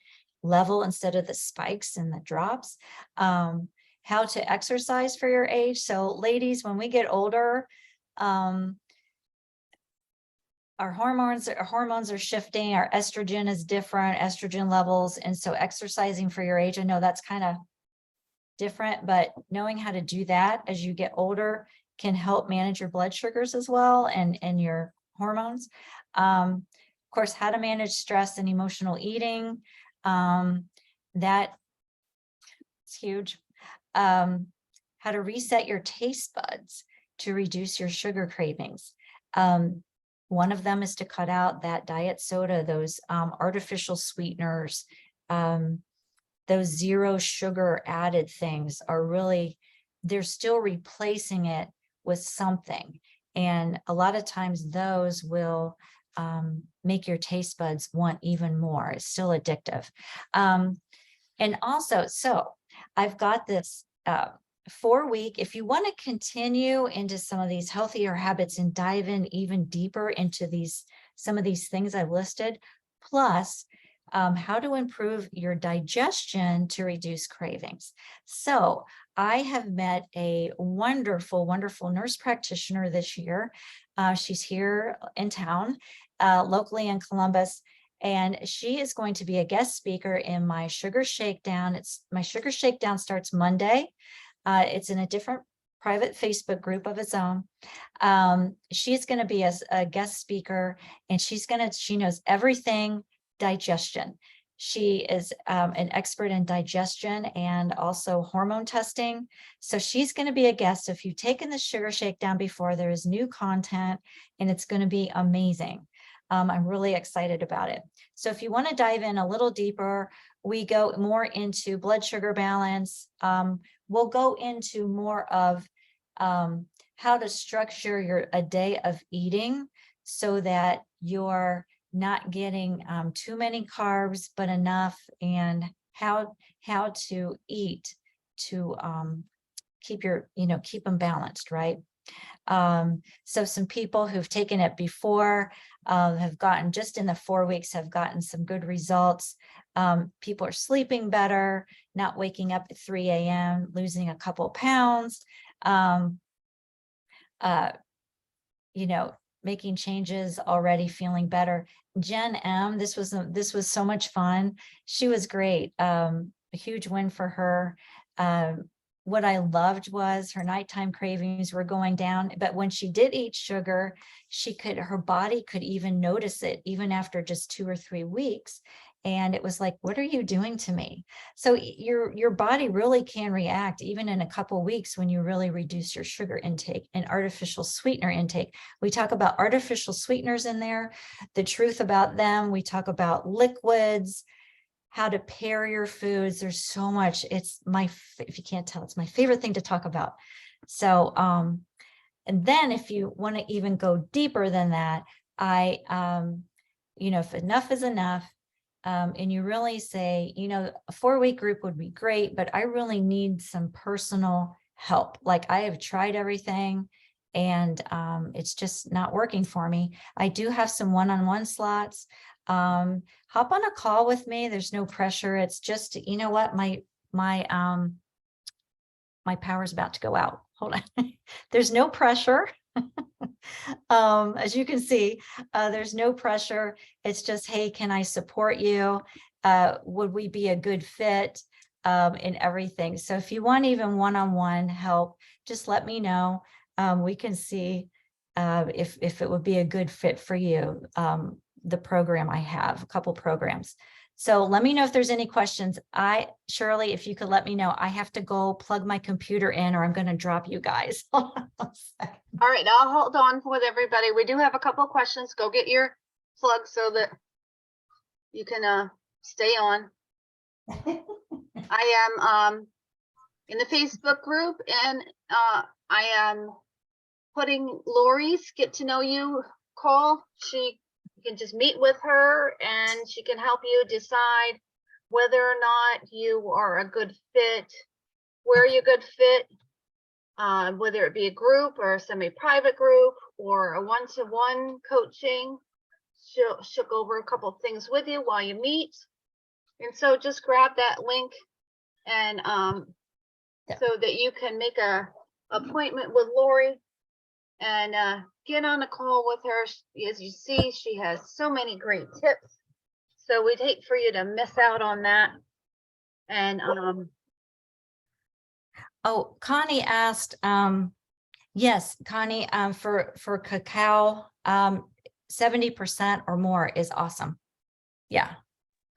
level instead of the spikes and the drops. how to exercise for your age. So ladies, when we get older, our hormones are shifting, our estrogen is different, estrogen levels. And so exercising for your age, I know that's kind of different, but knowing how to do that as you get older can help manage your blood sugars as well, and your hormones. Of course, how to manage stress and emotional eating. That's huge. How to reset your taste buds to reduce your sugar cravings. One of them is to cut out that diet soda, those artificial sweeteners, those zero sugar added things are really, they're still replacing it with something. And a lot of times those will make your taste buds want even more. It's still addictive. And also, so I've got this 4-week, if you want to continue into some of these healthier habits and dive in even deeper into some of these things I've listed, plus how to improve your digestion to reduce cravings. So I have met a wonderful, wonderful nurse practitioner this year. She's here in town, locally in Columbus, and she is going to be a guest speaker in my Sugar Shakedown. My Sugar Shakedown starts Monday. It's in a different private Facebook group of its own. She's going to be a guest speaker, and she knows everything digestion. She is an expert in digestion and also hormone testing. So she's going to be a guest. If you've taken the Sugar Shakedown before, there is new content, and it's going to be amazing. I'm really excited about it. So if you want to dive in a little deeper, we go more into blood sugar balance. We'll go into more of how to structure a day of eating so that you're not getting too many carbs, but enough, and how to eat to keep them balanced, right? So some people who've taken it before have gotten, just in the 4 weeks, have gotten some good results. People are sleeping better, not waking up at 3 a.m., losing a couple pounds, making changes, already feeling better. Jen M, this was so much fun. She was great. A huge win for her. What I loved was her nighttime cravings were going down, but when she did eat sugar, her body could even notice it, even after just 2 or 3 weeks. And it was like, what are you doing to me? So your body really can react even in a couple of weeks when you really reduce your sugar intake and artificial sweetener intake. We talk about artificial sweeteners in there, the truth about them. We talk about liquids, how to pair your foods. There's so much. If you can't tell, it's my favorite thing to talk about. So, and then if you want to even go deeper than that, if enough is enough, and you really say, a 4-week group would be great, but I really need some personal help. Like, I have tried everything and it's just not working for me. I do have some one-on-one slots. Hop on a call with me. There's no pressure. It's just, what, my power's about to go out. Hold on. There's no pressure. As you can see, there's no pressure. It's just, hey, can I support you? Would we be a good fit in everything? So if you want even one-on-one help, just let me know. We can see if it would be a good fit for you. The program I have, a couple programs. So let me know if there's any questions. Shirley, if you could let me know, I have to go plug my computer in or I'm going to drop you guys. All right, I'll hold on with everybody. We do have a couple of questions. Go get your plug so that you can stay on. I am in the Facebook group, and I am putting Lori's Get to Know You call. You can just meet with her and she can help you decide whether or not you are a good fit, where you're a good fit, whether it be a group or a semi-private group or a one-to-one coaching. She'll go over a couple of things with you while you meet. And so just grab that link and Yeah. so that you can make a appointment with Lori and get on a call with her. As you see, she has so many great tips. So we'd hate for you to miss out on that. And Oh, Connie asked, yes, Connie, for cacao, 70% or more is awesome. Yeah.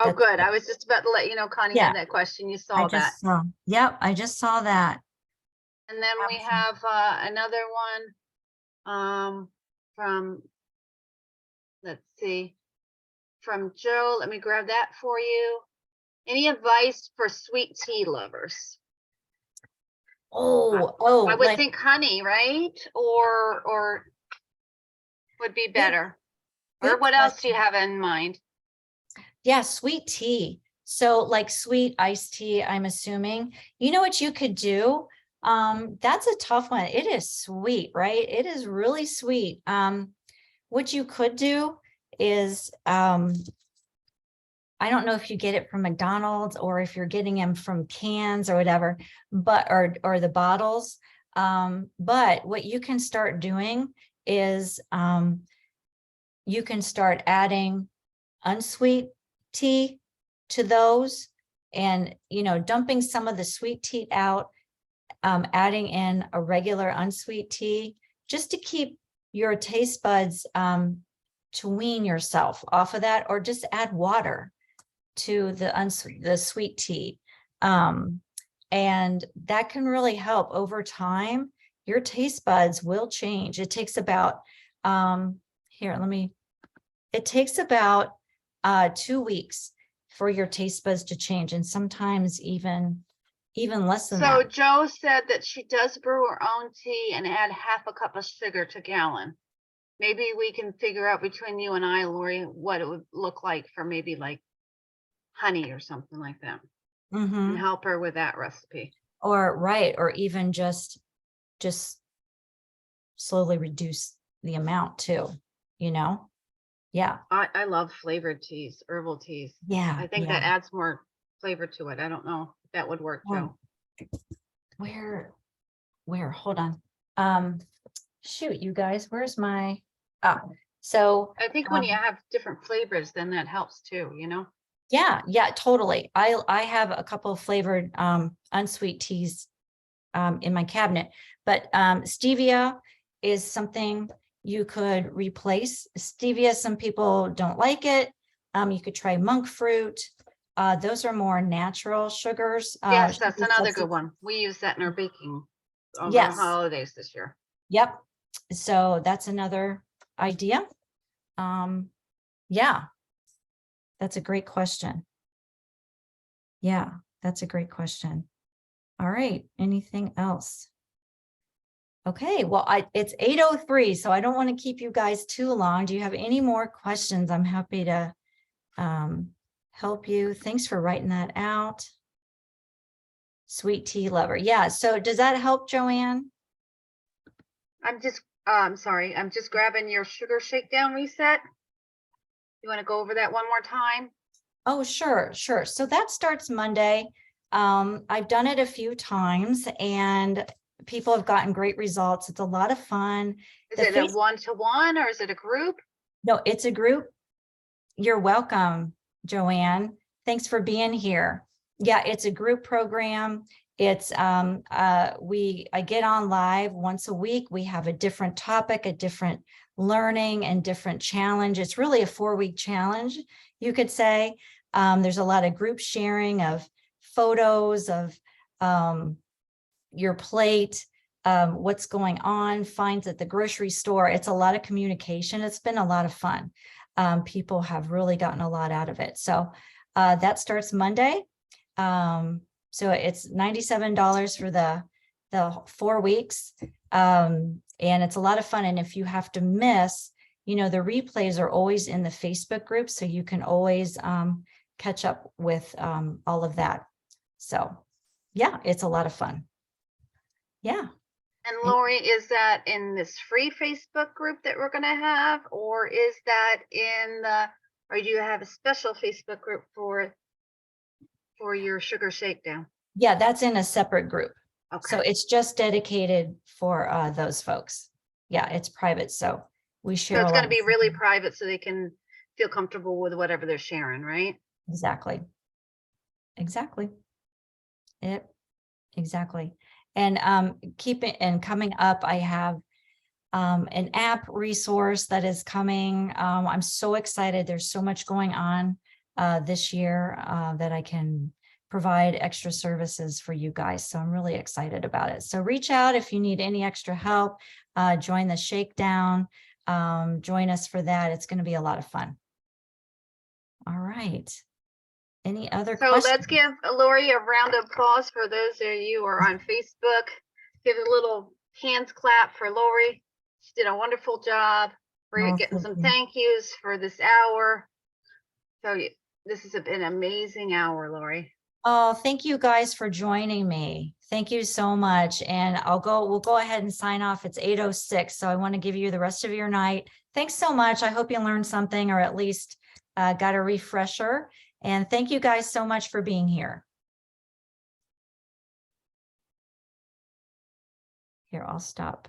oh, That's good. I was just about to let you know, Connie Yeah. had that question. You I saw that. just saw, yep, I just saw that. And then we have another one from, let's see, from Joe. Let me grab that for you. Any advice for sweet tea lovers? Oh, I would think honey, right? Or would be better. Or good what else do you question. have in mind? Yeah, sweet tea. So like sweet iced tea, I'm assuming. You know what you could do? That's a tough one. It is sweet, right? It is really sweet. What you could do is, I don't know if you get it from McDonald's or if you're getting them from cans or whatever, but or the bottles. But what you can start doing is you can start adding unsweet tea to those, and dumping some of the sweet tea out, adding in a regular unsweet tea, just to keep your taste buds, to wean yourself off of that, or just add water to the sweet tea. And that can really help over time. Your taste buds will change. It takes about, it takes about 2 weeks for your taste buds to change, and sometimes even less than So that. Joe said that she does brew her own tea and add half a cup of sugar to gallon. Maybe we can figure out between you and I, Lori, what it would look like for maybe like honey or something like that, and help her with that recipe. Or even just slowly reduce the amount too, yeah. I love flavored teas, herbal teas. Yeah. I think that adds more flavor to it. I don't know if that would work, Joe. Where, hold on. Shoot, you guys, where's my, so I think when you have different flavors, then that helps too, yeah, totally. I have a couple of flavored unsweet teas in my cabinet, but stevia is something you could replace. Stevia, some people don't like it. You could try monk fruit. Those are more natural sugars. Yes, that's another good one. We use that in our baking over the holidays this year. Yep. So that's another idea. Yeah, that's a great question. Yeah, that's a great question. All right, anything else? Okay, well, it's 8:03, so I don't want to keep you guys too long. Do you have any more questions? I'm happy to help you. Thanks for writing that out. Sweet tea lover. Yeah, so does that help, Joanne? I'm sorry, I'm just grabbing your sugar shakedown reset. You want to go over that one more time? Oh, sure. So that starts Monday. I've done it a few times and people have gotten great results. It's a lot of fun. Is it a one-to-one or is it a group? No, it's a group. You're welcome, Joanne. Thanks for being here. Yeah, it's a group program. It's I get on live once a week. We have a different topic, a different learning and different challenge. It's really a 4-week challenge, you could say. There's a lot of group sharing of photos of your plate, what's going on, finds at the grocery store. It's a lot of communication. It's been a lot of fun. People have really gotten a lot out of it. So that starts Monday. So it's $97 for the 4 weeks. And it's a lot of fun. And if you have to miss, the replays are always in the Facebook group. So you can always catch up with all of that. So yeah, it's a lot of fun. Yeah. And Lori, is that in this free Facebook group that we're going to have, or is that or do you have a special Facebook group for your sugar shakedown? Yeah, that's in a separate group. So Okay. it's just dedicated for those folks. Yeah, it's private. So we So share it's a going lot to of be really stuff. private so they can feel comfortable with whatever they're sharing, right? Exactly. Exactly. Yep. Exactly. And keep it, and coming up, I have an app resource that is coming. I'm so excited. There's so much going on this year that I can provide extra services for you guys. So I'm really excited about it. So reach out if you need any extra help. Join the shakedown. Join us for that. It's going to be a lot of fun. All right. Any other So questions? let's give Lori a round of applause for those of you who are on Facebook. Give a little hands clap for Lori. She did a wonderful job. We're Oh, getting thank some you. thank yous for this hour. So this has been an amazing hour, Lori. Oh, thank you guys for joining me. Thank you so much. And we'll go ahead and sign off. It's 8:06. So I want to give you the rest of your night. Thanks so much. I hope you learned something or at least got a refresher. And thank you guys so much for being here. Here, I'll stop.